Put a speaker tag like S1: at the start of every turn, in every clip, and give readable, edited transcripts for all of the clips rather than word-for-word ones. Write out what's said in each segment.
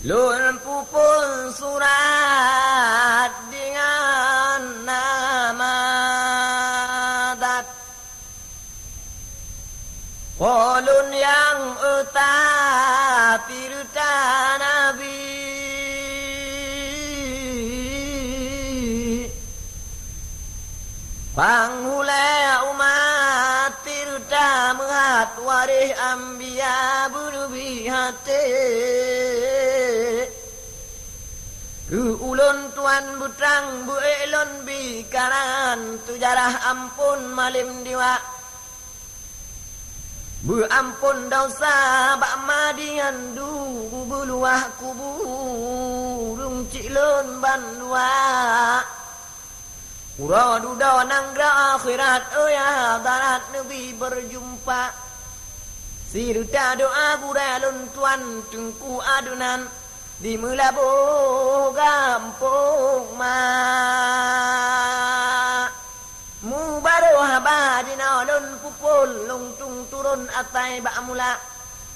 S1: Lun pupul surat dengan nama dat Polun yang tirta Nabi Panghule umat tirta menghat warih ambiya berlebih hati ulun tuan butrang bu elon bikaran tujarah ampun malim diwa bu ampun dosa bak madian du buluah kuburung cilun bandua ura duda nanggra akhirat ya darat nabi berjumpa sirta doa buralun tuan tungku adunan di Melabu gampung ma mubaru habadina lun pupul lungtung turun atai bak mula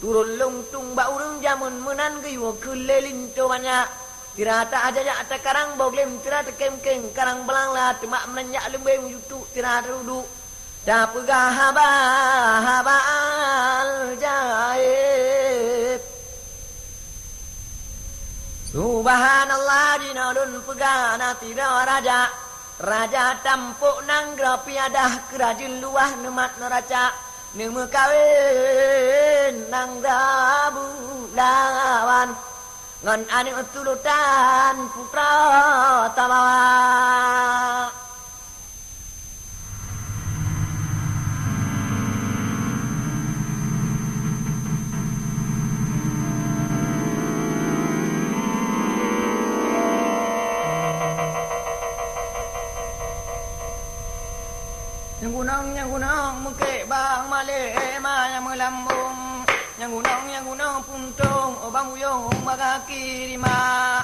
S1: turun lungtung bak urung jamun menan gaywa kelelin to banyak tirata aja ya karang boglem tirata kengkeng karang belangla temak menanyak lembeng yutuk tirata duduk dapegah haba al jaib Subhanallah dinalun pegana tidak raja tampuk nang grapiadah kerajin luah nemat neraca nemu kawin nang dabu lawan ngan aning tulutan putra tabawa Yang gunong muke bang male yang melambung yang gunong puntung obang uyong magaki rima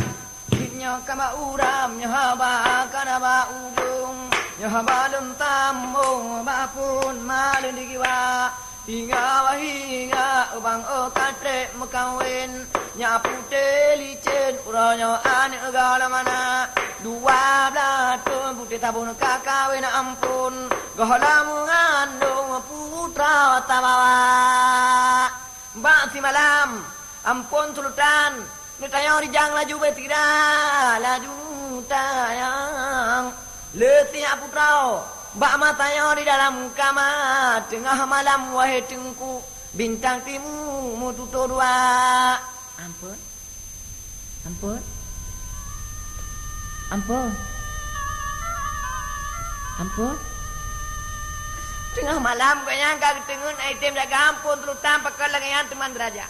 S1: nya kama uram nya haba kana ba udung nya haba lun tambung ba pun malun digiwa hingga wahinga obang okatre mekawin nya pute licin uranya ane egala mana 12 putih tabun kakawin ampun gohla mengandung putra tabawa mbak si malam ampun sultan nitayang rijang laju betira laju tayang letiak putra mbak matayang di dalam kamar tengah malam wahai tengku bintang timu mututo dua ampun tengah malam kayaknya kagak tengun item jaga ampun terutam pakal lengan teman deraja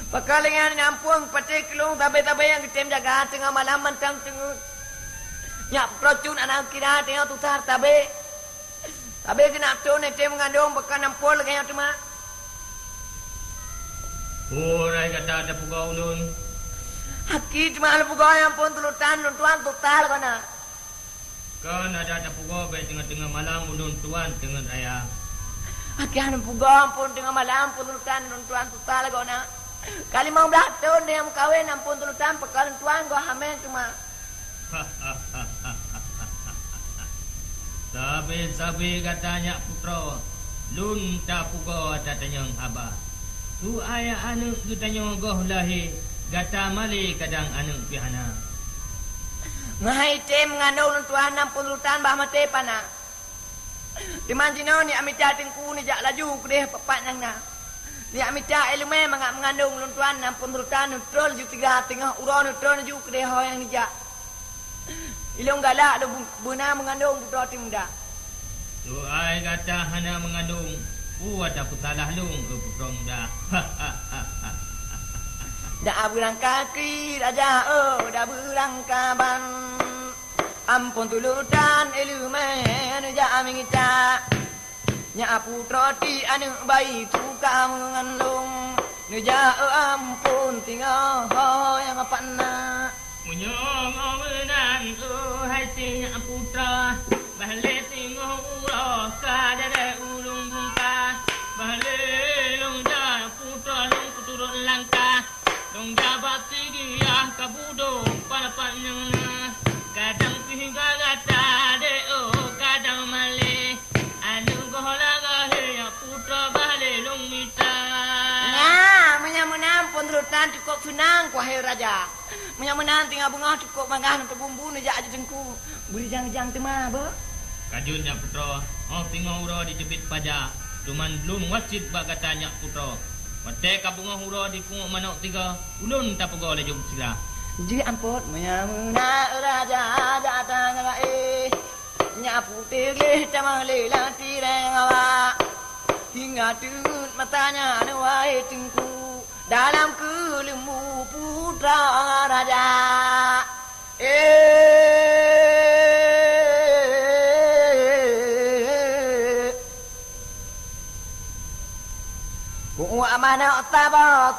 S1: pakal lengan ampun patik kelung tabe-tabe yang item jaga tengah malam mentang tengun nyak procun anak kira tengah tutar tabe kena tun item ngandung pakal ampun lengan teman
S2: rai kata ada pugau ulun
S1: haki cuma ada pugau yang pun tuan tutar kana
S2: kan ada pugau baik tengah-tengah malam ulun tuan dengan raya
S1: haki ada pugau pun tengah malam pun tuan tutar kana kali mau tahun dia kawin ampun tuan pekalan tuan gua hamen cuma
S2: sabi katanya putra lun tak pugau ada tanyang abah tu ayah anu kita nyogoh lahir Gata mali kadang anu pihana.
S1: Mahai te mengandung tuan 60 rutan bah mate pana. Di manjino ni amita tingku ni jak laju ke deh papat nang na. Ni amita elume mengandung tuan 60 rutan neutral ju 3 tengah uro neutral ju ke deh yang ni jak. Ilung galak lu benar mengandung putra timda.
S2: Tu ai gata hana mengandung. Ada putalah lung ke putra muda.
S1: Dah berang kaki raja dah berang kaban. Ampun tulutan elume anu ja mingita. Nya putra ti anu bayi tu mengandung. Nu ja ampun tinggal yang apa nak.
S2: Munyong omenan hai tinggal putra. Balik tinggal uro kadare ulung bungka. Balik lung ja putra lung kuturut langkah. Dong jabat dia kabudo pada panjangna kadang pihingga gata de kadang male anu gola gahe ya putra bale long mita
S1: nah menyamunam pun rutan cukup senang kuahai raja menyamunam tinggal bunga cukup bangah untuk bumbu ni jak jengku beri jang-jang tema ba
S2: kajunnya putra tinggal uro dijebit pajak cuman belum wajib bagatanya putra. Pate kabunga huro di pungo manok 3 ulun tak pego le jom sila.
S1: Ji ampun menyamuna raja datang nyapu tigih tamang le lanti rengawa. Hingga tut matanya nuai tengku dalam kelembu putra raja. Mana tabah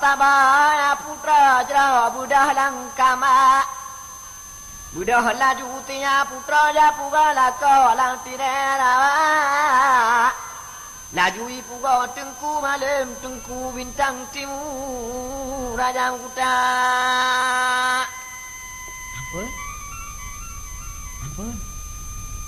S1: putra jera budah langkama budah laju tinya putra ja pugala ko lang tirera laju ipugo tengku malam tengku bintang timur raja kuta ampun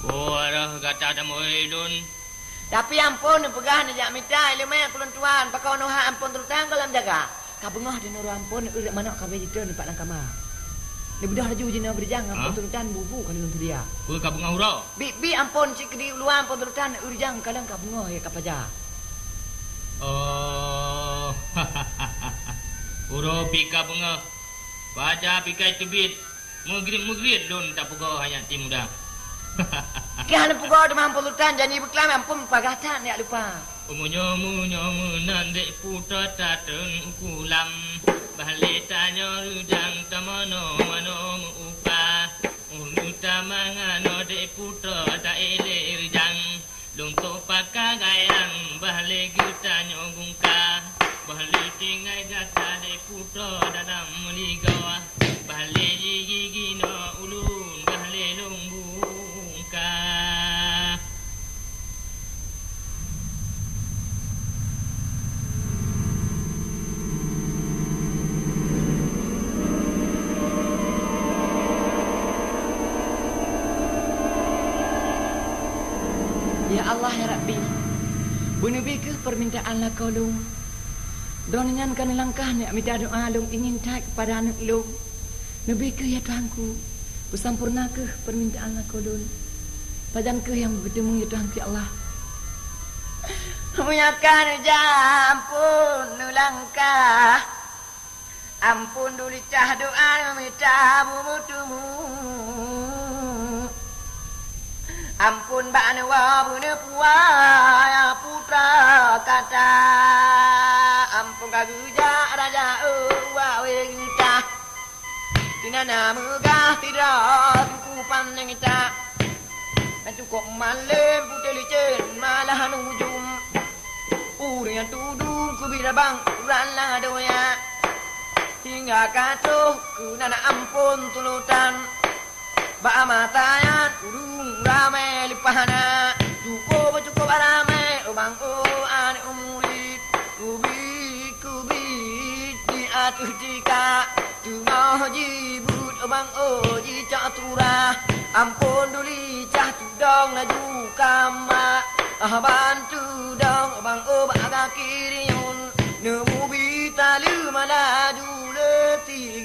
S2: arah gata ada moilun.
S1: Tapi ampun pegah ni jak minta ilmu kulon tuan pakau noha ampun terutang dalam jaga. Ka bengah di nuru ampun urip mana ka bejitu ni pak langkama. Ni budah laju jina berjang ampun terutan bubu kan ulun dia.
S2: Pu ka bengah uro.
S1: Bi ampun cik di luar ampun terutan urjang kadang ka bengah ya ka paja.
S2: Oh. Uro pika bengah. Paja pika tubit. Mugrit lun tak pugo hanya timuda.
S1: Kian pugo de ampun terutan janji beklam ampun pagatan ya lupa.
S2: Munyo nandek putra tateng ukulam. Balik tanya rujang tamono mano upa. Unuta mangano de putra ta ele rujang. Lungto pakagayang balik tanya gungka. Balik tinggai gata de putra dalam ligawa. Balik gigi no ulun balik lungbungka.
S1: Ya Allah ya Rabbi. Bunubi ke permintaan lah kau lung. Donengan kan langkah ni minta doa lung ingin tak kepada anak lung. Nabi ke ya Tuhanku. Bersampurna ke permintaan lah kau lung. Padan ke yang bertemu ya Tuhanku ya Allah. Menyakan ampun langkah. Ampun dulu cah doa minta bumutumu. Ampun bana wa bune puwa ya putra kata ampun kaguja raja wa wengita tinana megah tidak tukupan ngita cukup malam putih licin malah nujum urang tudung kubira bang urang doya hingga katuh kunana ampun tulutan ba matayan urung rame lipahana cukup rame ubang an umulit kubi di atuh jika tunggu jibut ubang oji catura ampun duli cah tudong laju kama bantu dong ubang agak kiriun nemu bitalu maladu letih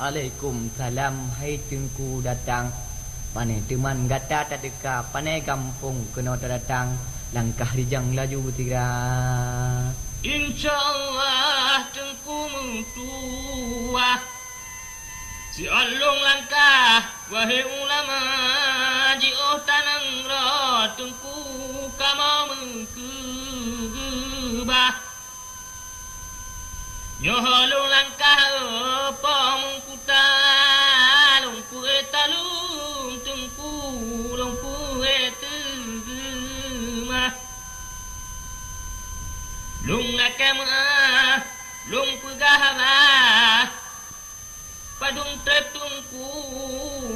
S1: Waalaikumsalam. Hai tengku datang. Pane teman gata tak deka. Pane kampung kena tak datang. Langkah rijang laju bertiga.
S2: InsyaAllah tengku mentua. Si alung langkah wahai ulama ji'oh tanang roh tengku kama mengkebah nyoholung langkah apa mengkuta lungpue talung tengku lungpue temah lung nakama lung pegahama padung tretungku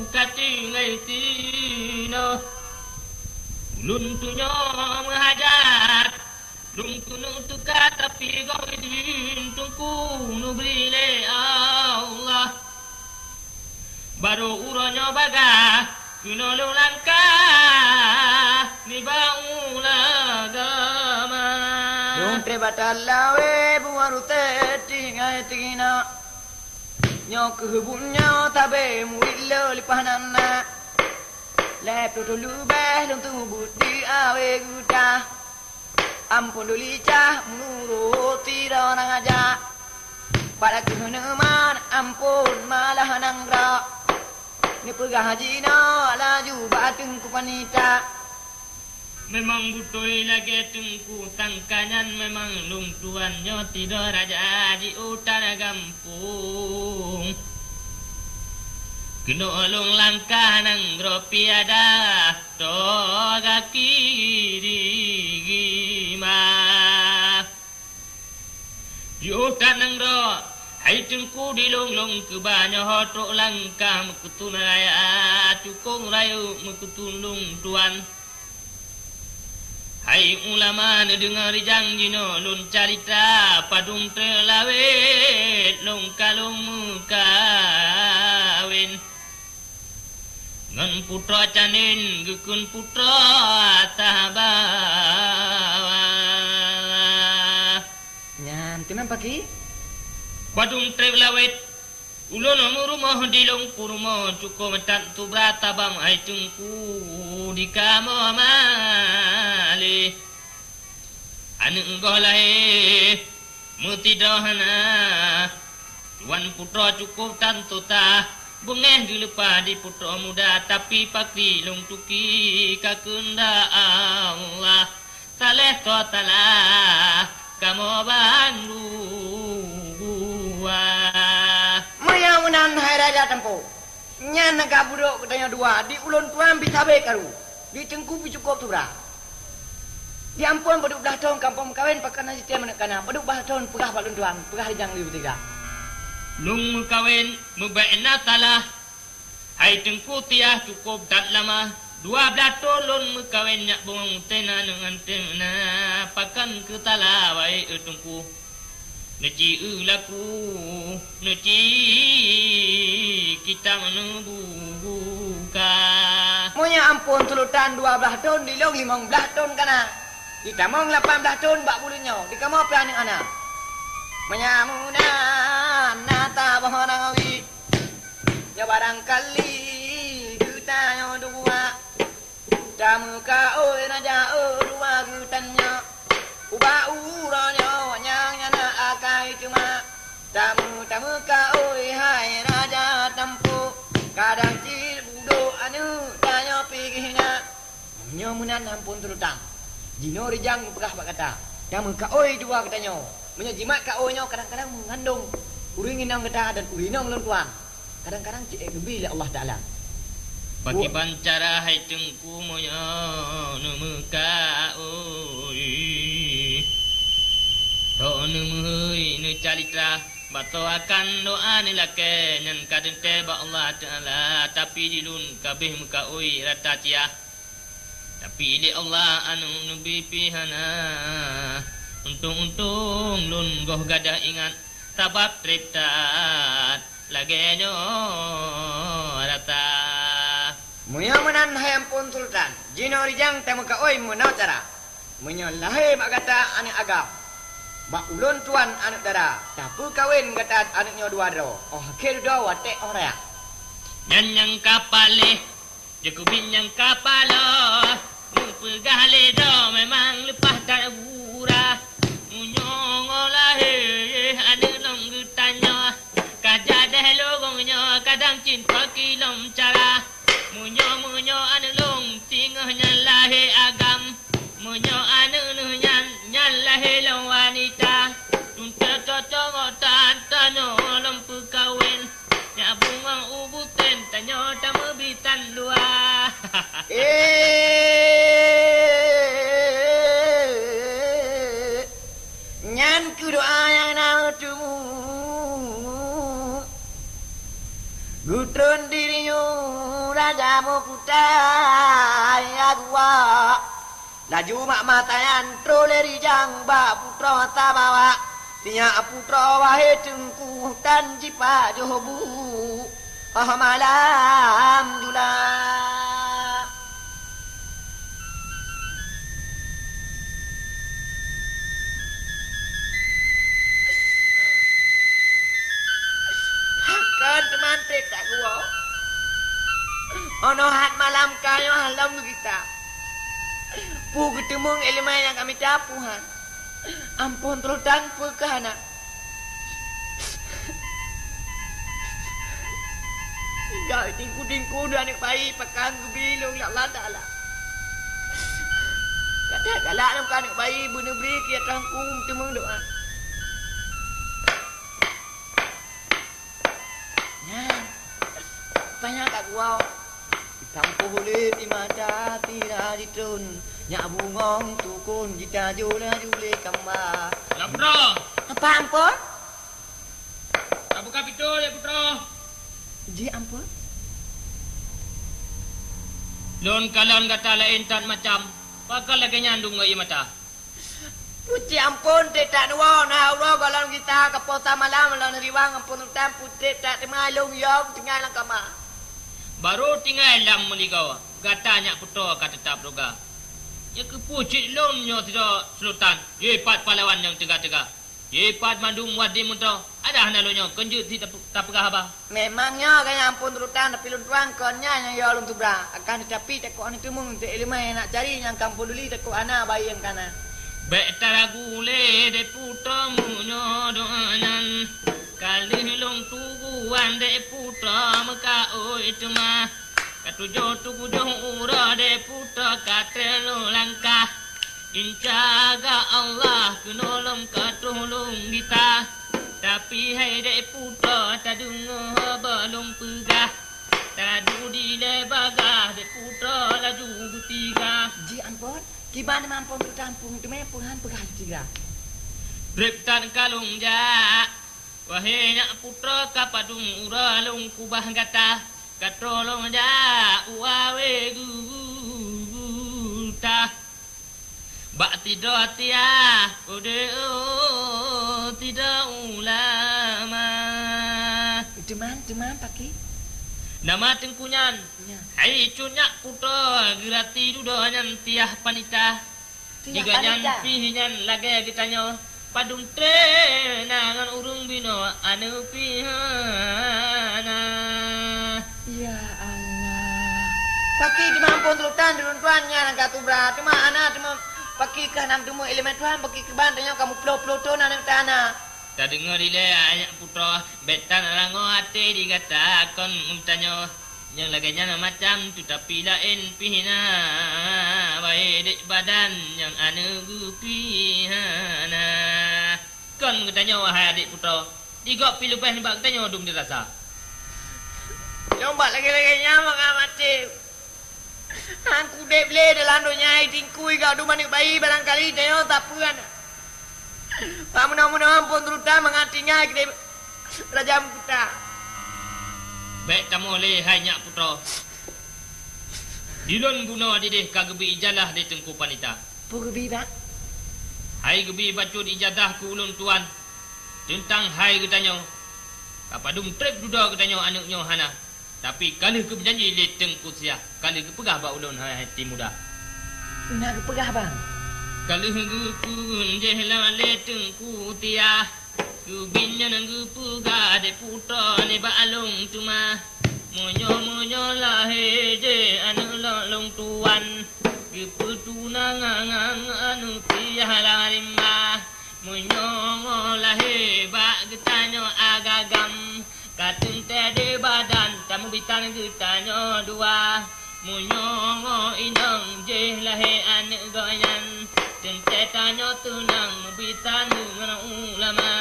S2: katingai tino ulun tunyo menghajat lung tunung tuka tapi gawidin tungku nubrile Allah baru uronyo baga kinolong langkah ni baulagama
S1: Lung trebatalawe buarute tingai tingina Nyok kehubunnya tabe muilo lipahanana Lep tutulu beh lung tubut di awe guda Ampun dulicah muruti orang aja Pada keheneman ampun malah nanggra Ni pegah haji no laju bateng ku panita
S2: memang butoi lagi tengku tangkanyan memang lung tuannya tidak raja di utara kampung kena lung langkah nang gropi ada toga kiri ma di utara nang ro hai tengku di lung ke banyak hotrok langkah mekutun raya cukung rayu mekutun lung tuan hai ulama ne dengar janjino lun carita padung telawet long kalung kawin ngan putra canin gekun putra tahabawa
S1: Nyan teman pagi
S2: padung telawet ulun rumah di long kurma cukup metat tu berata bam ai tungku di kamo mali anu golai mutidahana tuan putra cukup tantu ta bungeh dilepa di putra muda tapi pakdi long tuki kakunda Allah saleh to talah kamo bandu
S1: Mudah-mudahan hai raja tempo. Nyan naga budok katanya dua. Di ulun tuan bisa baik karu. Di tengku cukup tu berah. Di ampun baduk dah tahun kampung kawin pakai nasi tiap menekana. Baduk bah tahun pegah balun tuan. Pegah rijang liu tiga.
S2: Lung kawin mubaina talah. Hai tengku tiah cukup tak lama. 12 tahun kawin nyak bung tena dengan tena. Pakan ke talah baik tengku. Neci ulaku, neci kita menubuka.
S1: Monya ampun tulutan 12 tahun di long 15 tahun kana. Kita mau 18 tahun bak bulunya. Di kamu apa yang anak? Menyamuna nata bahana ngawi. Ya barangkali kita yang dua. Jamu ka oi raja dua gutanya. Ubah uranya nyang akai cuma tamu ka oi hai raja tempu kadang cil budo anu tanya pikirnya nyomunan ampun terutang jino rijang pegah bak kata tamu ka oi dua katanya menyajimat ka oi nya kadang-kadang mengandung uringin nang kata dan urinong lon tuan kadang-kadang cik gebi Allah Taala
S2: bagi bancara hai tengku moyo numuka oi to numui ne calitra bato akan doa ni lake nyan kadente ba Allah Taala tapi dilun kabeh muka oi rata cia tapi di Allah anu nubi pihana untung lun goh gadah ingat sabab triptat lagenyo rata
S1: muyamunan hayam pun sultan jino rijang temu ka oi munau cara menyolahe mak kata ane agam Bak ulun tuan anak dara. Tapi kawin kata anaknya dua dro. Oh, kira dua watek orang.
S2: Yang kapale, Jakubin yang kapalo, Mupegah ledo memang lepas tak bura. Munyong olah ada long gutanya. Kajadah logongnya kadang cinta kilom cara. Munyo anu long tingahnya lahir agam. Munyo anu nyan lahir long wanita. Tunta cocok tantanyo lempu kawin. Nya bunga ubuten tanyo tamebitan dua.
S1: Nyan ku doa yang nautumu. Gutron dirinya raja mo putai agua. Laju mak matayan troleri jang ba putra tabawa. Tinya putra wahe tengku dan jipa johobu. Malam jula. Kan teman tak gua. Ono hat malam kayo halam kita. Pu ketemu elemen yang kami capuhan. Ampun terutan pekana. Gak tingku dan bayi pekan bilung nak lada lah. Kata galak nak kan bayi bunuh beri kia tangkum temung doa. Nah, banyak kat gua. Tampu hulit di mata tira ditun. Nyak bungong tukun jita jula jule kamba.
S2: Lapro.
S1: Apa ampun?
S2: Abu kapito ya putra.
S1: Ji ampun.
S2: Lon kalon kata lain tan macam. Pakal lagi nyandung ngai mata.
S1: Puji ampun tak nuwa na Allah galon kita kapota malam lawan riwang ampun utam putih tak temalung yom tinggal lang kama.
S2: Baru tinggal lam meligau. Gatanya putra kata tetap roga. Ya ke pucik lon nyo tidak sultan. Ye pat pahlawan yang tegak-tegak. Ye pat mandung wadi muntah. Ada hana lo nyo kenjut tidak tak pegah apa.
S1: Memangnya kaya ampun rutan tapi lun tuang konnya yang yo lun tubra. Akan tetapi tak ko anu tumung te ilmu nak cari yang kampung duli tak ko ana bayi yang kana.
S2: Bek taragule de putra munyo doanan. Kali long tuguan de putra maka oi tuma. Katujo tugujo ura de putra katelo langkah. Incaga Allah kenolong katulung kita. Tapi hai de putra tadungo belum pegah. Tadu di lebagah de putra laju tiga.
S1: Ji ampun, gimana mampun tu tampung tu me pungan pegah tiga.
S2: Driptan kalung ja. Wahai nak putra kapadung ura lung kubah gata. Katolong ja uawe guta. Bak tidak tia kode tidak ulama.
S1: Teman paki.
S2: Nama tengkunyan.
S1: Ya.
S2: Hai cunyak putra gerati dudo nyan tiah panita. Jika nyan pihinyan lagi kitanya. Padung nangan urung bino anu pihana.
S1: Ya Allah. Paki di mampun telutan di runtuannya nang katu berat. Cuma anak cuma paki ke nam temu elemen Tuhan paki ke bantunya kamu plo-plo nang tanah.
S2: Tak dengar dile anak putra betan rango hati dikatakan untanya. Yang laganya macam tu tapi lain pihina. Baik dek badan yang anu pihana. Kon katanya wahai adik putra. Tiga pilu peh ni bak katanya dum dirasa.
S1: Coba lagi-lagi nyamak mati. Aku dek beli dalam dunia tingkui kau du manik bayi barangkali dia tak puan. Pak mudah-mudahan pun terutam mengatinya ke Raja Muta.
S2: Baik tamu le hanya putra. Dilon guna adideh kagebi ijalah di tengku panita.
S1: Pugebi pak.
S2: Hai gebi bacut ijazah ku ulun tuan. Tentang hai katanya. Kapadum trip duda katanya anaknya hana. Tapi kali ke berjanji le tengku sia. Kali ke pegah ba ulun hai hati muda.
S1: Nak ke pegah bang.
S2: Kalau pun jehla leteng ku tia, ku binyan gu ga de putra ne balong cuma, monyo lahe je anu long tuan, gu tunang anu tia larimah, monyo lahe ba getanyo agagam, katun de badan tamu bitan getanyo dua, monyo inong je lahe anu goyan. Tentetanyo tunang bitan dengan ulama.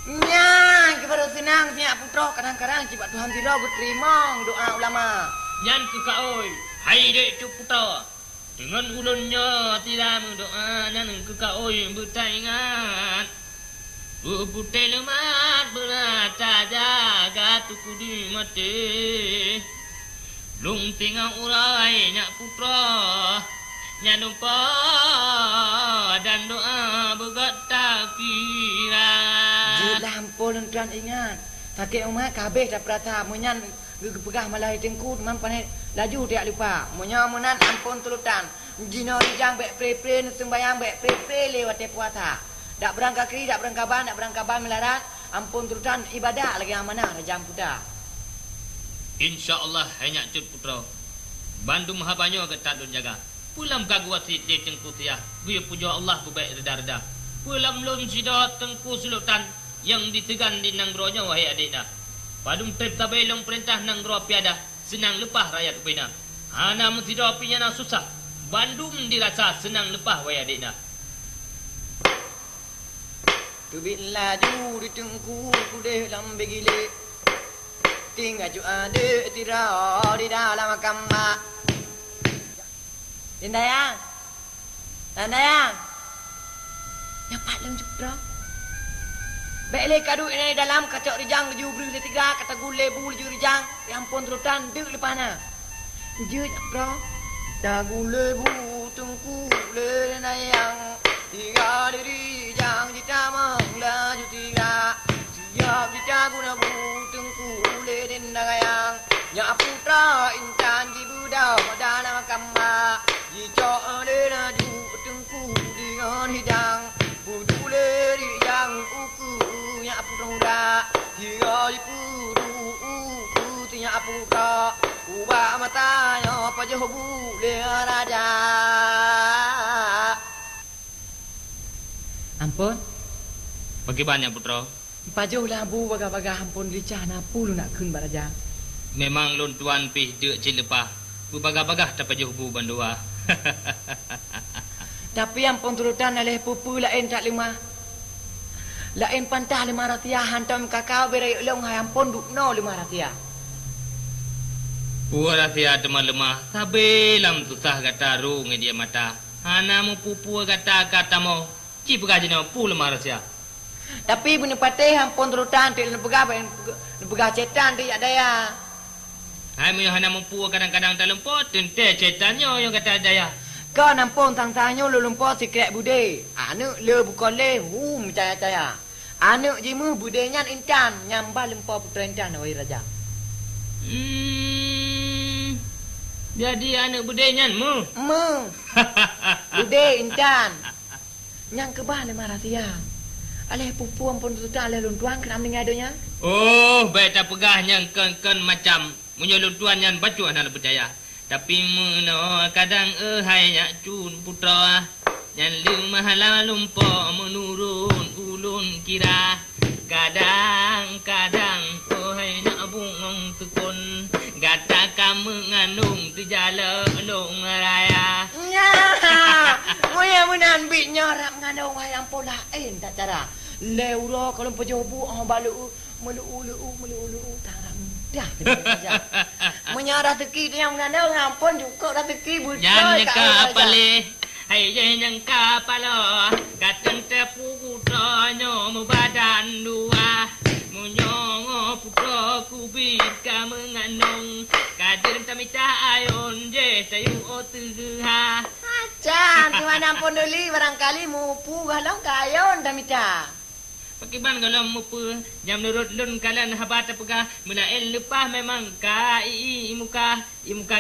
S1: Nya, kepada senang nya putra kadang-kadang cibat Tuhan tidak berterima doa ulama.
S2: Yan ke kaoi, hai dek tu putra. Dengan ulunnya tidak mendoa dan ke kaoi bertaingat. Putai lemat berata jaga tu kudi mati. Lung tinggal urai nya putra. Nya lupa dan doa bergata kira.
S1: Jelampul tuan ingat. Kakek umat kabeh dah perata menyan gepegah malai tengku mampan laju tiak lupa. Munya munan ampun tulutan. Jino rijang bek pre-pre sembayang bek pre-pre lewat puasa. Dak berangkat kiri, dak berangkat ban, dak berangkat ban melarat. Ampun tulutan ibadah lagi amanah rajam puda.
S2: Insya-Allah hanya cut putra. Bandu maha banyak ketadun jaga. Pulam kaguat si tengku tiah. Gue puja Allah berbaik reda-reda. Pulam lun sidot tengku sulutan yang ditegan di nanggro nya wahai adik dah. Padum trip tabelong perintah nanggro piada senang lepah rakyat upina. Hana mesido pinya na susah. Bandum dirasa senang lepah wahai adik dah.
S1: Tu bilaju di tengku kudeh lambe gile. Tinggal ju ade tira di dalam kamar. Dayang. Dayang. Nyapat lang jupra. Baiklah kadu ini dalam kacau rijang leju beri le tiga kata gule bu leju rijang. Ampun terutan dek lepana. Je jupra. Da gule bu tungku le nayang. Tiga diri jang jita mangla ju tiga. Siap jita guna bu tungku le den nayang. Nya putra intan di budak madana kamma. Jika ada laju tengku dengan hidang Budule yang uku Yang putra Jika dipuru uku Tinya putra Ubah matanya Pajah bule raja. Ampun
S2: Bagaimana putra?
S1: Pajah labu baga-baga ampun licah napu lu nak kun baraja.
S2: Memang lun tuan pih dek cilepah. Bagah-bagah tak pajah bu bandua.
S1: Tapi yang penturutan oleh pupu lain tak lima. Lain pantah 500 hantam kakao berai long hayam ponduk no 500.
S2: Ratia teman lemah. Sabe lam susah kata ru nge dia mata. Hana mu pupu kata mo. Ci pegaji no pu 500.
S1: Tapi punya patih yang penturutan tak nepegah cetan tak ada ya.
S2: Hai mu hana mu pu kadang-kadang tak lempot tente cetannya yang kata daya.
S1: Kau nampun tang-tangnya lu lumpur sikret bude. Anu le bukan le caya-caya. Anu jimu budenya intan nyambal lumpur putra intan wahai raja.
S2: Jadi anak budenya mu.
S1: Bude intan. Yang kebah 500. Aleh pupu ampun tuta aleh luntuan kenam dengan adanya.
S2: Oh, baik tak pegah yang ken macam munyo luntuan yang bacu anak percaya. Tapi meno kadang hai nyak cun putra yang mahala lumpo menurun ulun kira kadang-kadang hai nak bungong tekun gata kamu ngandung tejala long raya
S1: nya moya menan bit nyarak ngandung hayang pola tak cara leuro kalau pejobu balu melu tarang dah saja. Menyarah teki dia mengandau ngampun juga dah teki budak.
S2: Yang nyeka apale, hai yang nyeka palo, kateng tepu putranya mubadan dua, munyong putra kubit ka mengandung, kader tamita ayon je tayu otuha.
S1: Acan, gimana pun duli barangkali mupu galau kayon tamita.
S2: Pakiban kalau mupu jam nurut lun kalian habat pegah menail lepah memang ka muka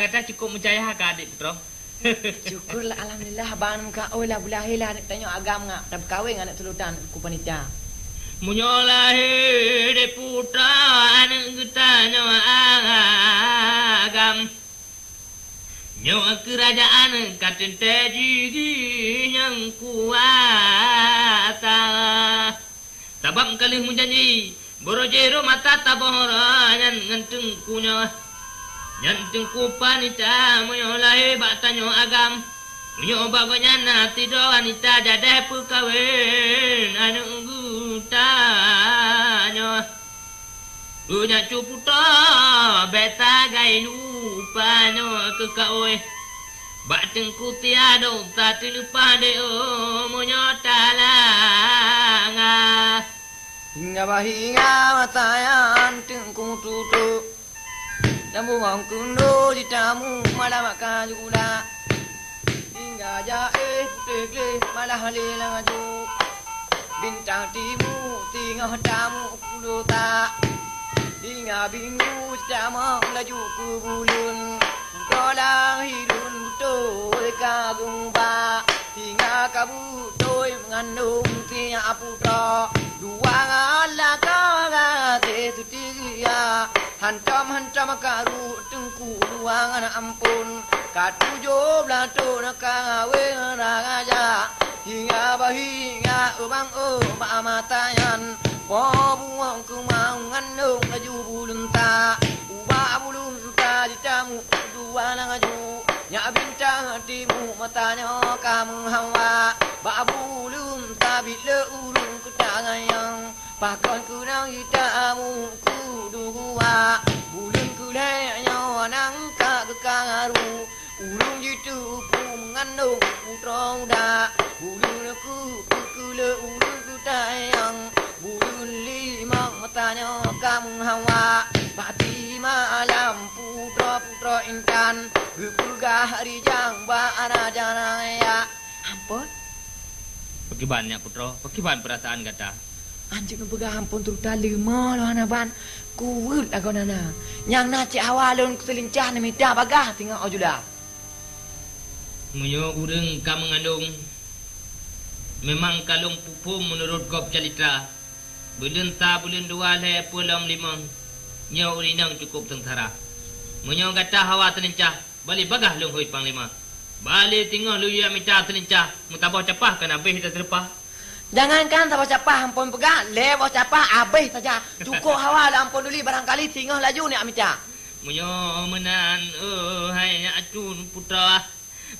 S2: kata cukup mencaya ka adik putra.
S1: Syukurlah alhamdulillah abang ka lah bulahilah nak tanya agam ngak dah berkahwin anak tulutan ku panitia.
S2: Munyo lahir de putra anak kita nyawa agam. Nyawa kerajaan katen tejigi yang kuasa. Tabam kali munjanji borojero mata tabora nyan ngenteng kunyo. Nyantung ku panita munyo lahir bak tanyo agam. Munyo baganya nanti do wanita jadah perkawin anak gutanya. Punya cuputa beta gai lupanyo kekawin. Bak tengku tiada tak lupa deo munyo talanga.
S1: Hingga bahinga matayan tengku tutup. Namu ngong kundo di tamu malah makan juga. Hingga jae tegle malah lelang aju. Bintang timu tinggal tamu kulo tak. Hingga bingu tamu laju ku bulun. Kolang hidun betul kagung ba. Hingga kabu toy mengandung tiap putra. Dua ngala kaga te tutia. Hancam karu tengku luangan ampun. Katujuh belato nak kawe raja. Hingga bahinga ubang matayan. Buang ku mau ngandung laju bulun tak. Ubah bulun tak ditamu dua langaju. Nyak bintang hatimu matanya kamu hawa. Bak bulun tak bila ulun ku tangayang. Pakon ku nang hitamu ku dua. Bulun ku lehnya nangka kekaru. Ulun jitu ku mengandung putra muda. Bulun ku le ulun ku tayang. Bulun limang matanya kamu hawa. Pati malam putra-putra intan. Gepurgah hari jang ba'ana janaya. Ampun.
S2: Bagaimana putra? Bagaimana perasaan kata?
S1: Anjing pegah ampun turut lima loh anaban. Kuut lah kau nana. Yang naci awalun keselincah ni minta bagah tinggal ojulah.
S2: Munyo urang ka mengandung. Memang kalung pupum menurut kop calitra. Bulan ta bulan dua le pulang limang. Nyo urinang cukup tentara. Munyo kata hawa telincah. Balik bagah long hoi panglima. Balik tinggal lu ya minta telincah. Mutabah capah kan habis kita terpah.
S1: Jangankan tabah capah ampun pegang. Lewat capah habis saja. Cukup hawa lah ampun duli barangkali tinggal laju ni amita.
S2: Munyo menan hai acun putra.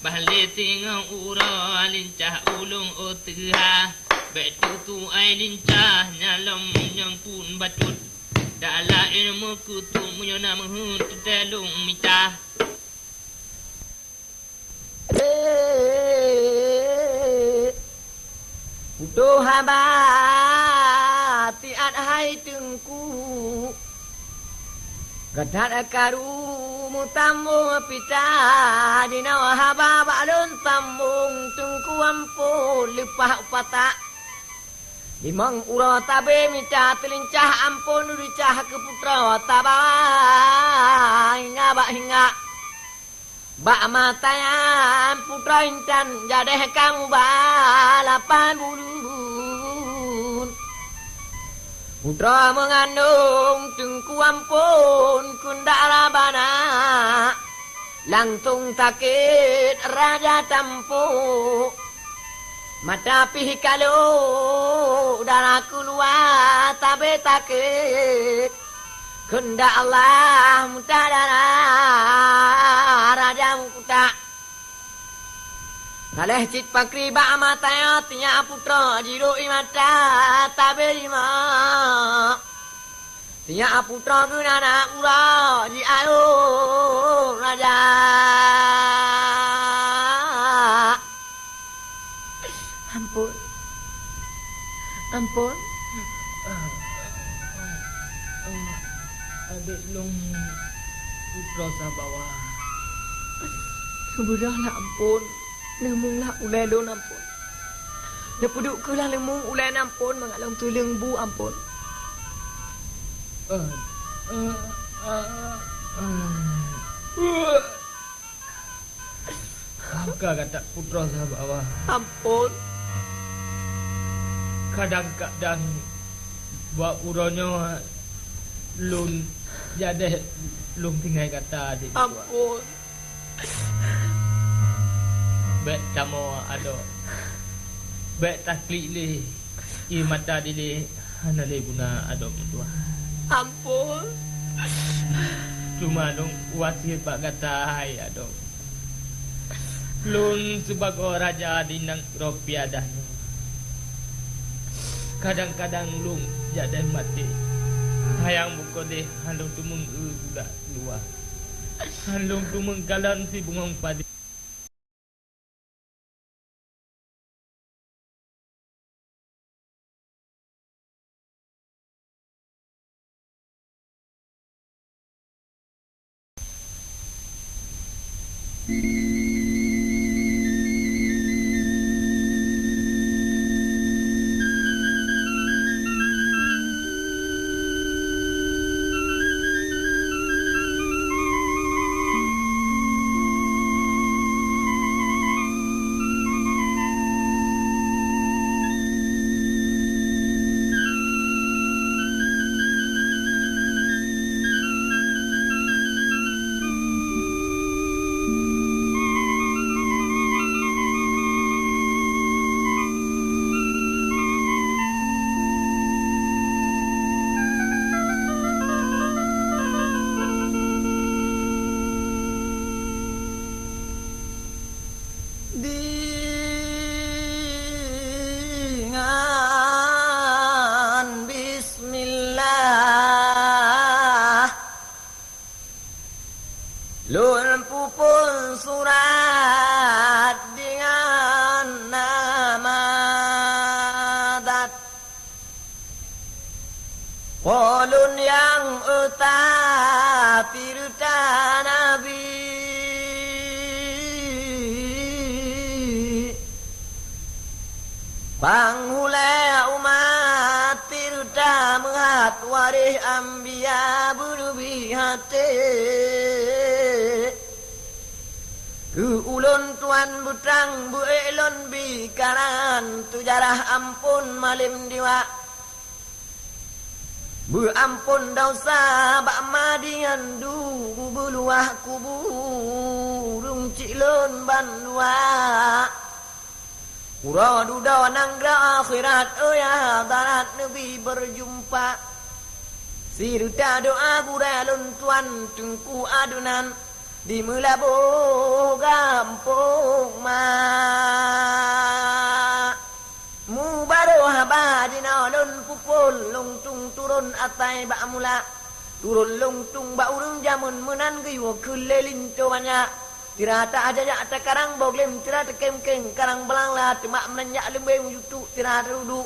S2: Balik tinggal ura lincah ulung oteha. Betu tu ai lincah nyalom yang pun bacut. Dala ilmu kutu munyo na menghut telung mita.
S1: Utuh haba tiat hai tengku. Gadat karu mutambung pita. Dinawa haba balun tambung tengku ampun lepah upata. Limang ura tabe minta telincah ampun uricah ke putra tabah hingga bak matayan putra intan jadeh kamu balapan bulun. Putra mengandung tengku ampun kundara bana. Langtung takit raja tampu. Mata pih kalau darah keluar tabe takit. Kenda Allah mutadana raja mukuta. Kaleh cit pakri ba mataya tinya putra jiru imata tabe lima. Tinya putra gunana ura ji ayo raja. Ampun.
S2: Adik long putra sabawa.
S1: Subudahlah ampun. Lemunglah ulai don ampun. Lepuduk ke lah lemung ulai ampun. Mengalong tulang bu ampun.
S2: kata putra sahabat.
S1: Ampun.
S2: Kadang-kadang buat uronyo lun jadi lun tinggal kata adik.
S1: Ampun.
S2: Bet tamo ado. Bet taklik le. I mata dile hanale guna ado tua.
S1: Ampun.
S2: Cuma dong wasir pak kata hai ado. Lun sebagai raja di nang rupiah dah. Kadang-kadang lung jadi mati. Hayang buka deh halung tumung budak luar. Halung tumung kalan si bungong padi.
S1: Dengan Bismillah Lun pupul surat dengan nama dat Polun yang tirta Nabi Panghulai umat tirta menghat warih ambia berlebih hati Ke ulun tuan butrang bu elon bikaran tujarah ampun malim diwa Bu ampun dosa bak madian du beluah kuburung cilun bandua Ura duda nanggra akhirat ya darat Nabi berjumpa Sirta doa buralun tuan tungku adunan Di melabo gampung ma Mubaroh habadina lun pupul lungtung turun atai bak mula Turun lungtung bak urung jamun menan gaywa kulelin banyak Tirata aja ya ata karang boglem tirata kem-kem karang belangla cuma menanyak lembeng yutu tirata duduk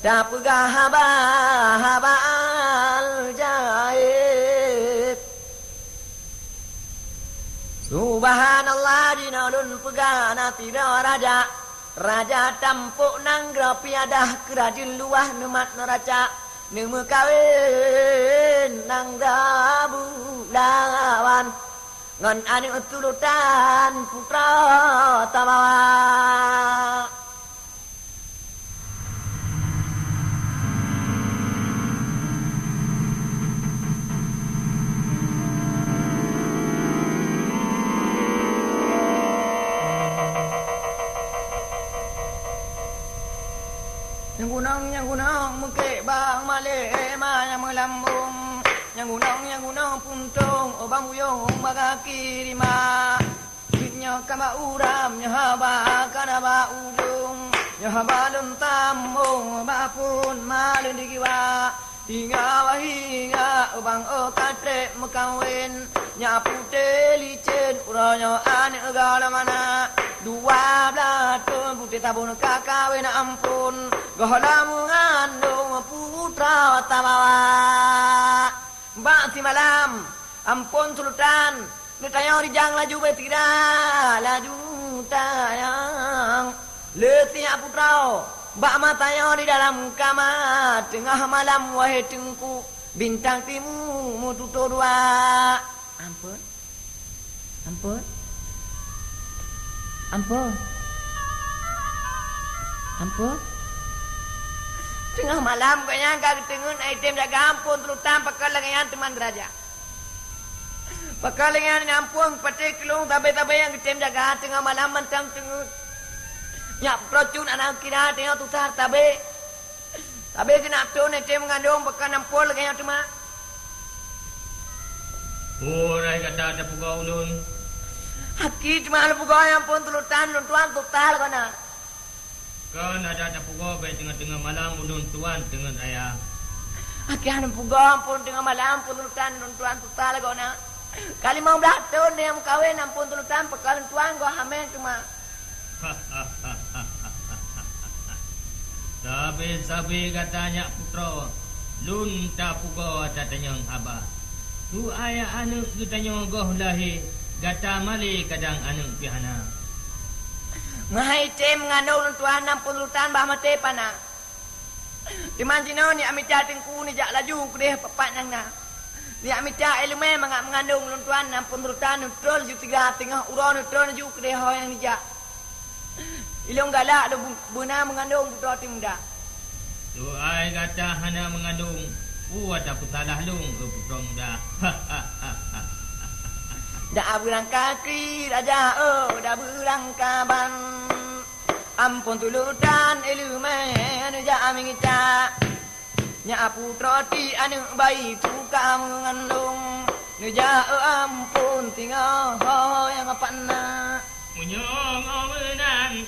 S1: dah pegah haba al jahit Subhanallah dinalun pegah natira raja tampuk nang grapiadah kerajin luah nemat neraca nemu kawin nang rabu lawan Ngan anik tulutan putra tamawa Yang gunang muke bang male yang melambung Yang gunang puntung obang uyong bagaki rima Bitnya kama uram nyahaba kanaba udung Nyahaba luntambung bapun malun digiwa Hinga obang okatre mekawin Nyapute licin uranyo ane egala mana 12 tahun putih tabun kakawin ampun Gohla mengandung putra tamawa Bakti malam Ampun sultan Letayang rijang laju betira Laju tayang Letiak putra Bak matayang di dalam kamar Tengah malam wahai tengku Bintang timu mututo dua Ampun Ampun. Ampun. Tengah malam kau yang kau tengun item jaga ampun terutama pakal lengan teman deraja. Pakal lengan ampun patik kelung tabe-tabe yang item jaga tengah malam mentang tengun. Nyak procun anak kira tengah tutar tabe. Tabe kena tun item mengandung pakal ampun lengan teman.
S2: Rai kata ada pugau ulun.
S1: Haki cuma ada pugau yang pun turutan tuan tutar kana.
S2: Kan ada pugau baik tengah-tengah malam ulun tuan dengan ayah.
S1: Haki ada pugau pun tengah malam pun turutan tuan tutar kana. Kali mau belatun dia mau kawin ampun turutan pekalan tuan gua hamil cuma.
S2: Sabi katanya putra lun tak pugau ada tanya abah. Tu ayah anak kita nyogoh lahir gata mali kadang anak pihana.
S1: Mahai tem ngandung tuan ampun turutan bah mate pana. Di manjino ni amita tengku ni jak laju kedeh papat nang na. Ni amita elemen mengandung tuan ampun turutan neutral ju tiga tengah urang neutral ju kedeh ho yang jak. Ilung galak lu buna mengandung putra timda.
S2: Tu ai kata hana mengandung. Ada putalah lung ke putra muda.
S1: Dah berang kaki raja dah berang kaban. Ampun tulutan elemen ja amingita. Nya putra ti anu bayi tu mengandung. Nuja ampun tinggal ho yang apana.
S2: Munyong omenan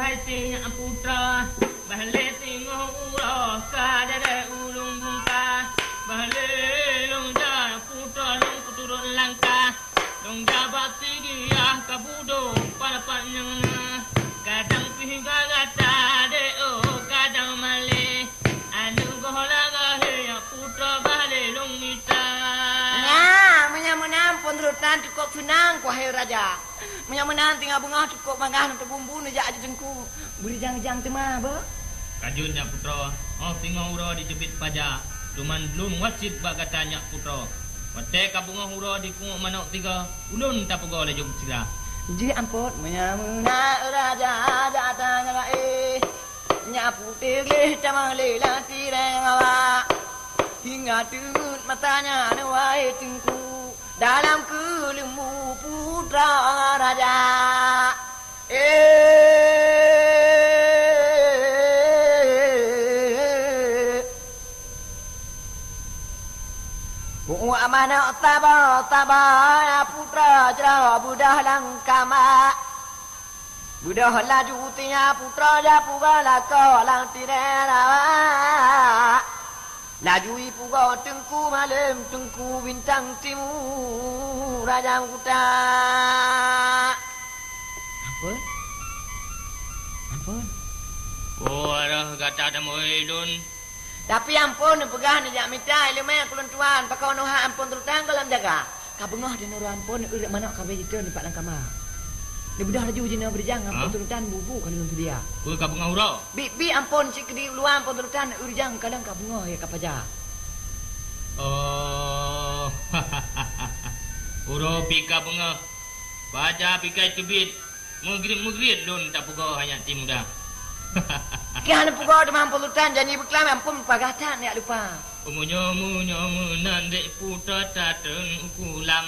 S2: hai tinya putra. Balik tengok urah kadada ulung bungka. Balik long dah putra long kuturun langkah. Long dah bakti dia kabudo pada panjangna. Kadang pihingga gata deo kadang male. Anu gohla gahe putra balik long mita.
S1: Ya, menyamunan pun terutan cukup senang kuahai raja. Menyamunan tinggal bunga cukup mangah untuk bumbu ni jak aja jengku. Beri jang-jang tema ba.
S2: Kajunnya putra, tinggal ura dijebit pajak. Cuman belum wajib bak katanya putra. Wate kabunga ura di kungok manok tiga, ulun tak pegau lejum sila.
S1: Ji ampun menyamuna raja datang ngai. Nyapu tigih tamale lati rengawa. Hingga tut matanya nuai tengku dalam kelembu putra raja. Amana tabah putra jera budah langkama. Budah laju tinya putra ja pugala ko lang tirera. Laju puga tengku malam tengku bintang timur raja kuta. Ampun.
S2: Oh, ada kata ada moilun.
S1: Tapi ampun pegah ni jak minta elemen kulon tuan pakau noha ampun terutang kalam jaga. Kabengah di nur ampun urip mana kabe itu ni pak langkama. Ni budah laju jina berjang ampun terutang bubu kalau untuk dia.
S2: Ku kabengah ura.
S1: Bi ampun cik di luar ampun terutang urjang kadang kabengah ya kapaja.
S2: Oh. Ura pika bengah. Baca pika tebit. Mugrit lun tak pegau hanya tim muda.
S1: Kian pugau demam pulutan jadi beklam ampun pagatan ya lupa.
S2: Munyo nandek putra tateng ukulam.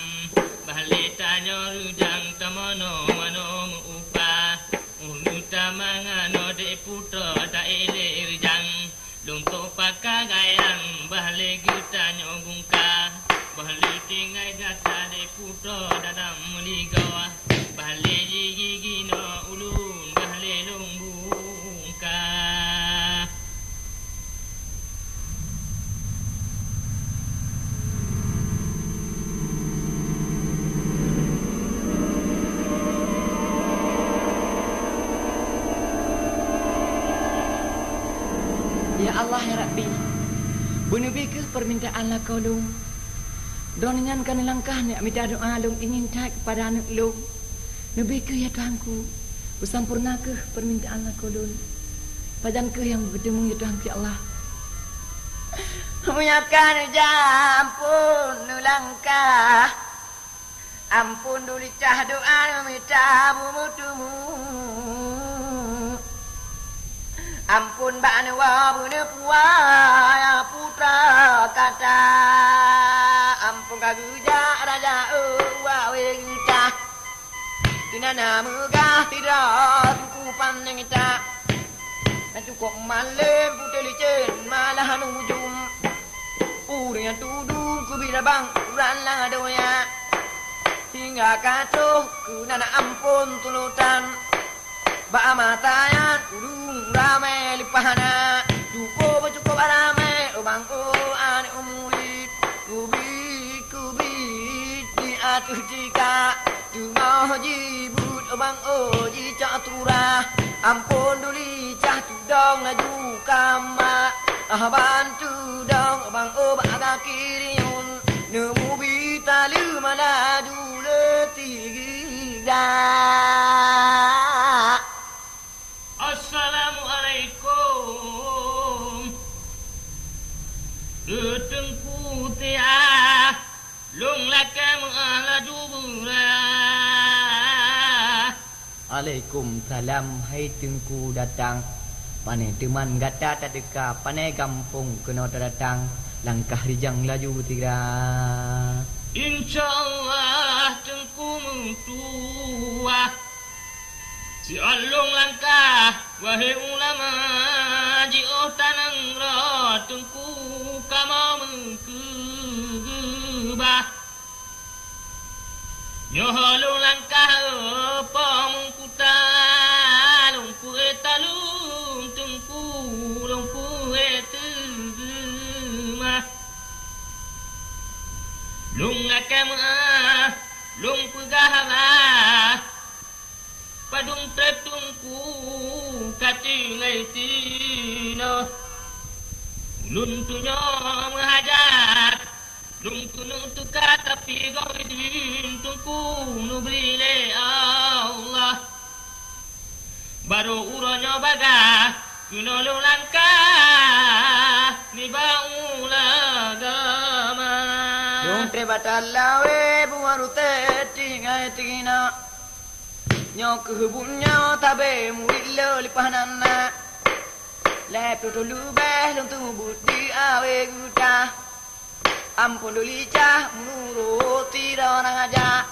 S2: Balik tanya rujang tamono mano upa. Uluta mangano dek putra tak ele rujang. Lungkok pakar gayang balik tanya bungka. Balik tinggal gata dek putra dalam muligawah. Balik gigi no ulun balik lumbu.
S1: Ya Allah ya Rabbi. Bunubi ke permintaan lah kau lung. Doningan kan langkah ni minta doa lung ingin tak kepada anak lung. Nabi ke ya Tuhanku. Bersampurna ke permintaan lah kau lung. Padan ke yang bertemu ya Tuhan ya Allah. Menyakan jampun langkah. Ampun duli cah doa minta mutumu. Ampun baknewa bune puaya putra kata. Ampun kaguja raja wawe kita. Tinana megah tidak tuku pandang kita. Dan cukup malam putih licin malah nujum. Yang tudung ku bila bang uran lah doya. Hingga kacau ku nana ampun tulutan. Ba matayan udung ramai lipahana. Cukup cukup ramai ubang ane umulit. Kubit di atuh jika. Cuma jibut ubang oji caturah. Ampun duli cah tudong laju kama. Bantu dong bang agak kiriun. Nemu bita lima laju letiga.
S2: Assalamualaikum. Tengku tiah long lakam laju burah.
S1: Waalaikumsalam. Hai tengku datang. Pane teman gata tak deka. Pane kampung kena datang. Langkah rijang laju tiga.
S2: InsyaAllah tengku mentua. Si alung langkah wahai ulama. Jio tanang roh tengku kama mengkebah. Nyoholung langkah apa mengkutan. Lungku etalung tengku lungku etemah. Lung akam lung pegah padung tetungku katingai tino. Lun tunyo menghajat lung tunung tukar tapi kau idin tungku nubrile Allah. Baru uronyo bagah kunolong langkah ni baulah gama.
S1: Dong trebatalawe buarute tingai tingina. Nyok kehubunnya tabe muilo lipahanana. Lepro lubeh long tubut di awe guta. Ampun duli cah menuruti orang aja.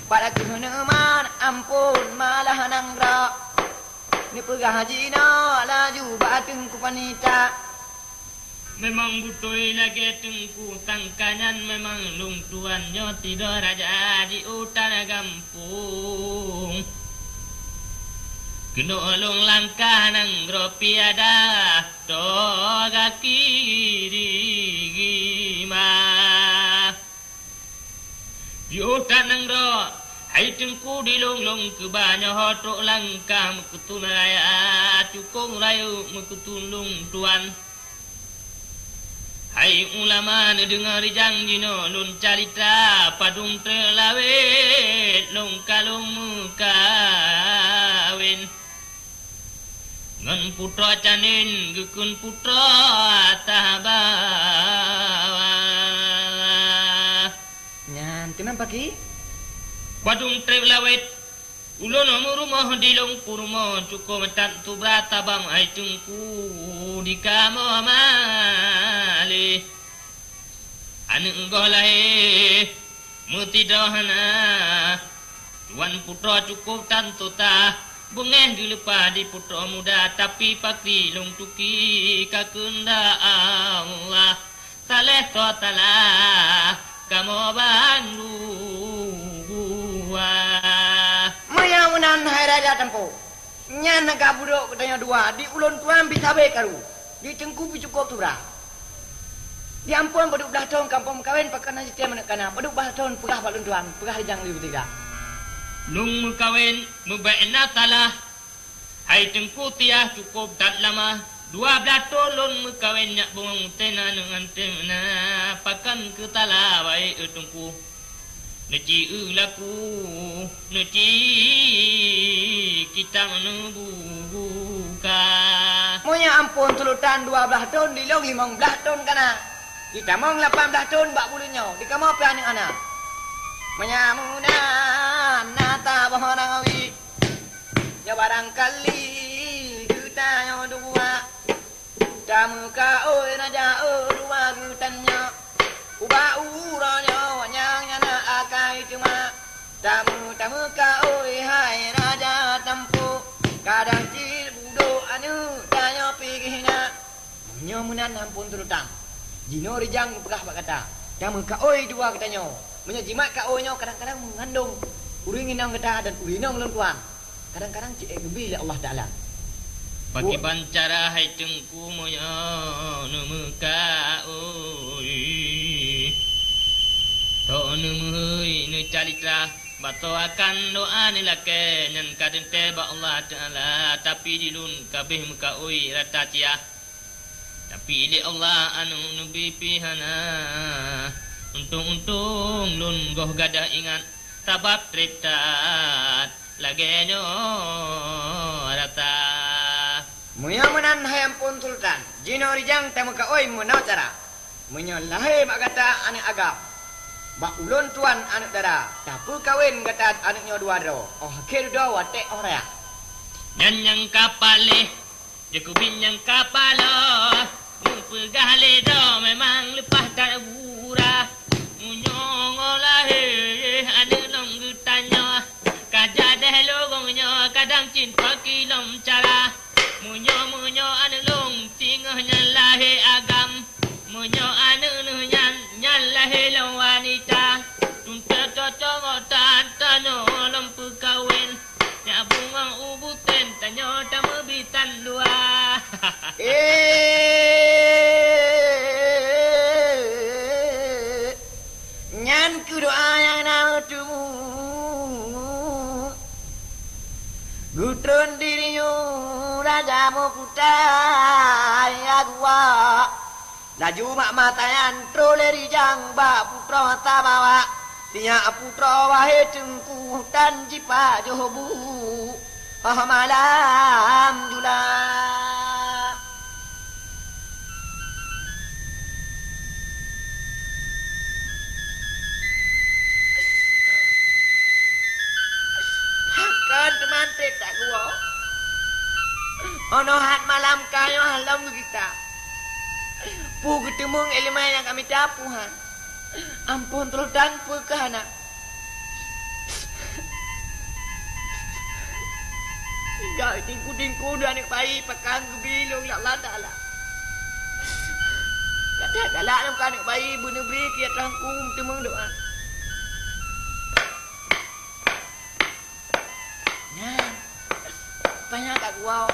S1: Pada keheneman ampun malah nangrak. Ni pegah haji no laju bateng ku panita.
S2: Memang butoi lagi tengku tangkanyan. Memang lung tuannya tidak raja di utara kampung. Kena lung langkah nang gropi ada. Toga kiri gima. Di utara nang ro. Hai tengku di long-long ke banyak hotok langkah. Mekutun raya cukung rayu mekutun lung tuan. Hai ulama dengar janji no lun carita padung terlawet long kalung mukawin. Ngan putra canin gekun putra tahabawa.
S1: Nyan teman pagi.
S2: Padung terlawet ulun rumah di long kurma cukup tantu berata bang hai tengku di kamo mali. Anu golai mutidahana tuan putra cukup tantu ta bungeh dilepa di putra muda tapi pakri long tuki kakunda Allah saleh totala kamo bandu
S1: Mayamunan hai raja tempo. Nyan naga budok katanya dua. Di ulun tuan bisa bekaru. Di tengku cukup turah. Di ampun baduk belah tahun kampung kawin pakai nasi tiap menekana. Baduk belah tahun pegah balun tuan. Pegah rijang liu tiga.
S2: Lung kawin mubaina talah. Hai tengku tiah cukup tak lama. 12 tahun kawin nyak bungang tena dengan tena. Pakan ke talah baik tengku. Neci ulaku, neci kita menubuka.
S1: Monya ampun tulutan 12 tahun di long 15 tahun kana. Kita mau 18 tahun bak bulunya. Di kamau pian anak. Menyamunan nata bohonangawi. Ya barangkali kita yang dua. Damu ka oi raja dua gutanya. Uba uranya wanyang yana akai cuma. Damu ka oi hai raja tampu. Kadang cil budo anu tanya pikirnya. Menyamunan ampun turutang. Jino rijang pegah pak kata. Damu ka oi dua katanya. Menyajimat ka oi nya kadang-kadang mengandung. Uring inang kata dan urinang lentuan. Kadang-kadang cik gebi Allah Taala.
S2: Bagi pancara hai cengku moyo numuka oi. To numui nu calitra bato akan doa ni lake nyan kadang teba Allah Taala tapi dilun kabeh muka oi rata cia. Tapi ili Allah anu nubi pihana. Untung-untung lun goh gada ingat tabak tritat lagenyo rata.
S1: Muyamunan hayam pun sultan. Jino rijang temu ka oi munau cara. Menyolahe mak kata anak agam. Bak ulun tuan anak dara. Tapu kawin kata anaknya dua ro. Oh akhir dua watek orang.
S2: Nyanyang kapale, jekubin yang kapalo. Pegah ledo memang lepas tak gura. Munyong olahe ada long gutanya. Kaja deh logongnya kadang cinta kilom cara. Munyo anu long tingahnya lahe agam. Munyo anu nyan lahe long wanita. Tunta cocok tantanyo lempu kawin. Ya bunga ubuten tanyo tamu bitan dua.
S1: Nyan ku doa yang nama tumu. Gutron dirinya raja mukutai agua. Laju mak matayan troleri jang ba putra tabawa. Dia putra wahai cengku dan jipa jobu. Malam jula. Kan teman tak gua. Ono hat malam kayo halam kita. Pu ketemu elemen yang kami tapuhan. Ampun terudan pu kahana. Gak tingku dan anak bayi pakang gebilung ya Allah Taala. Kata galak nak anak bayi bunuh beri kia tangkum temung doa. Nah, banyak tak gua.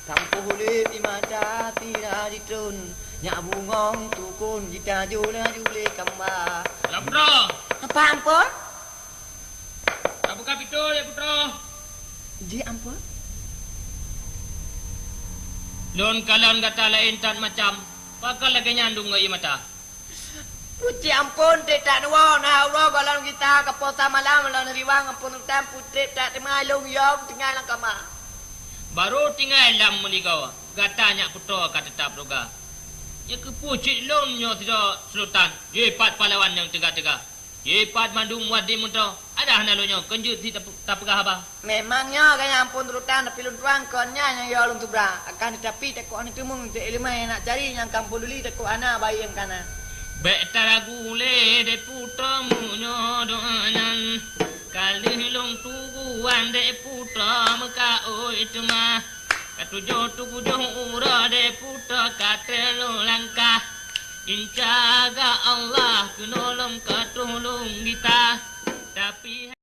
S1: Tampu hulit di mata tidak ditun. Nyak bungong tukun jita jula jule kamba.
S2: Lapro.
S1: Apa ampun?
S2: Abu kapito ya putro.
S1: Ji ampun?
S2: Lon kalon kata lain tan macam. Pakal lagi nyandung ngai mata.
S1: Puci ampun tak nuwa na Allah kalau kita ke pota malam lawan riwang ampun tam putri tak temalung yom tinggal kama.
S2: Baru tinggal lam meligau. Katanya putro kata tak proga. Ya ke pucik lon nyo tidak sultan. Jepat pahlawan yang tegak-tegak. Jepat mandung wadi muntro. Ada hanalonyo kenjut si tak pegah abah.
S1: Memangnya kaya ampun rutan tapi luntuang konnya yang yo luntu bra. Akan tetapi tak ko anu temung te ilmu yang nak cari yang kampung duli tak ko ana bayi yang kana.
S2: Bek taragule de putra munyo doanan. Kali long tuguan de putra maka oi cuma. Katujo tugujo ura de putra katelo langkah. Injaga Allah kunolong katulung kita. Tapi